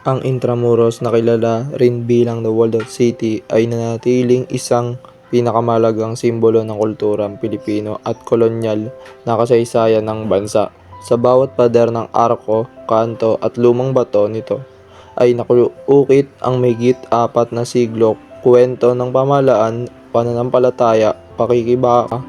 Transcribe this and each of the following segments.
Ang Intramuros na kilala rin bilang the Walled City ay nanatiling isang pinakamalagang simbolo ng kulturang Pilipino at kolonyal na kasaysayan ng bansa. Sa bawat pader ng arko, kanto at lumang bato nito ay nakuukit ang mahigit 4 na siglo kwento ng pamahalaan, pananampalataya, pakikibaka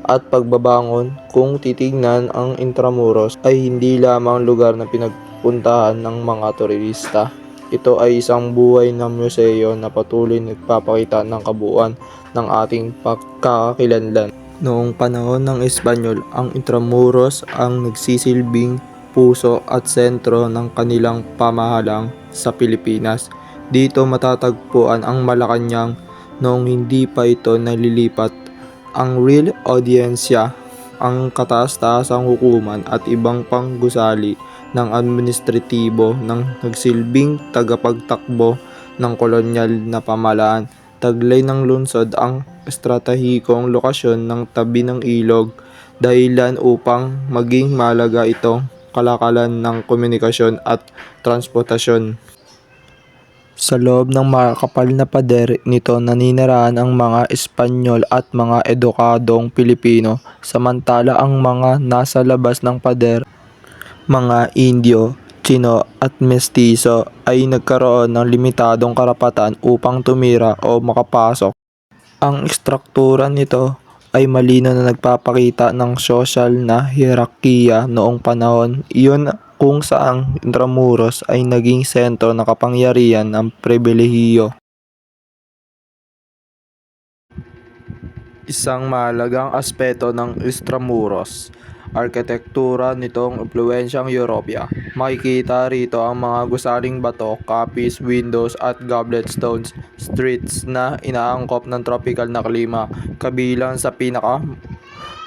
at pagbabangon. Kung titignan, ang Intramuros ay hindi lamang lugar na pinagpuntahan ng mga turista. Ito ay isang buhay na museo na patuloy nagpapakita ng kabuuan ng ating pagkakakilanlan. Noong panahon ng Espanyol, ang Intramuros ang nagsisilbing puso at sentro ng kanilang pamahalang sa Pilipinas. Dito matatagpuan ang Malacanang noong hindi pa ito nalilipat, ang real audiensya, ang kataas-taasang hukuman at ibang panggusali ng administratibo ng nagsilbing tagapagtakbo ng kolonyal na pamahalaan. Taglay ng lungsod ang estratehikong lokasyon ng tabi ng ilog, dahilan upang maging malaga itong kalakalan ng komunikasyon at transportasyon. Sa loob ng makakapal na pader nito naninirahan ang mga Espanyol at mga edukadong Pilipino, samantala ang mga nasa labas ng pader, mga Indio, Chino at Mestizo ay nagkaroon ng limitadong karapatan upang tumira o makapasok. Ang istruktura nito ay malinaw na nagpapakita ng sosyal na hierarkiya noong panahon iyon, kung saang Intramuros ay naging sentro ng kapangyarihan ng pribilehiyo. Isang mahalagang aspeto ng Intramuros, arkitektura nitong impluwensyang Europea. Makikita rito ang mga gusaling bato, kapis, windows at goblet stones, streets na inaangkop ng tropical na klima, kabilang sa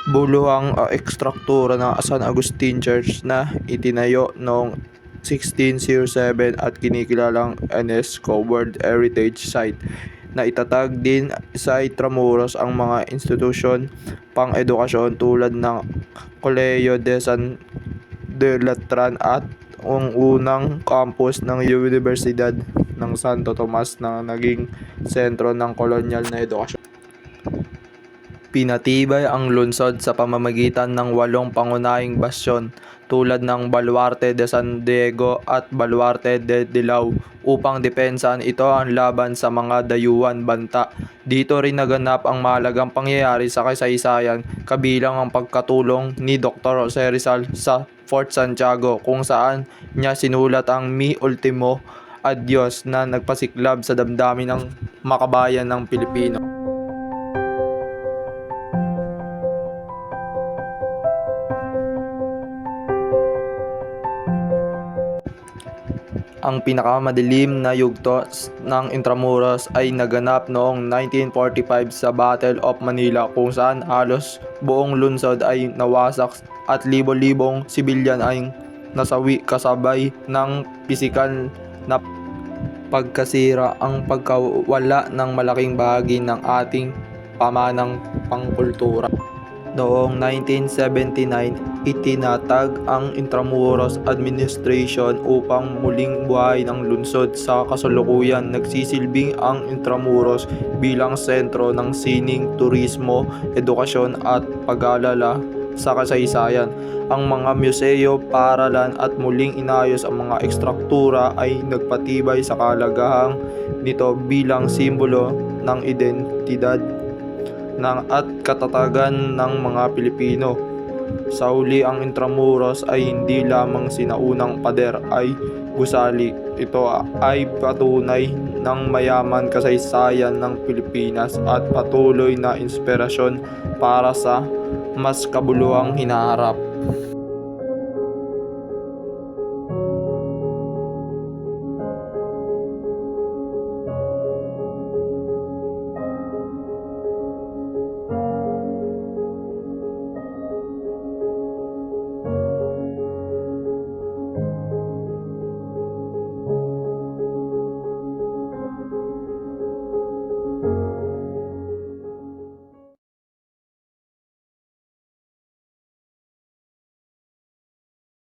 buluhang ekstruktura ng San Agustin Church na itinayo noong 1607 at kinikilalang UNESCO World Heritage Site. Na itatag din sa Intramuros ang mga institusyon pang-edukasyon tulad ng Colegio de San de Letran at ang unang campus ng Universidad ng Santo Tomas na naging sentro ng kolonyal na edukasyon. Pinatibay ang lungsod sa pamamagitan ng 8 pangunahing basyon tulad ng Baluarte de San Diego at Baluarte de Dilao upang depensahan ito ang laban sa mga dayuhan banta. Dito rin naganap ang mahalagang pangyayari sa kasaysayan, kabilang ang pagkatulong ni Dr. Jose Rizal sa Fort Santiago, kung saan niya sinulat ang Mi Ultimo Adios na nagpasiklab sa damdamin ng makabayan ng Pilipino. Ang pinakamadilim na yugto ng Intramuros ay naganap noong 1945 sa Battle of Manila, kung saan halos buong lungsod ay nawasak at libo-libong sibilyan ay nasawi kasabay ng pisikal na pagkasira, ang pagkawala ng malaking bahagi ng ating pamanang pangkultura. Noong 1979, itinatag ang Intramuros Administration upang muling buhay ng lungsod. Sa kasalukuyan, nagsisilbing ang Intramuros bilang sentro ng sining, turismo, edukasyon at pag-aalala sa kasaysayan. Ang mga museo, paaralan at muling inayos ang mga ekstruktura ay nagpatibay sa kahalagahan nito bilang simbolo ng identidad at katatagan ng mga Pilipino. Sa huli, ang Intramuros ay hindi lamang sinaunang pader ay gusali. Ito ay patunay ng mayaman kasaysayan ng Pilipinas at patuloy na inspirasyon para sa mas kabuluhang hinaharap.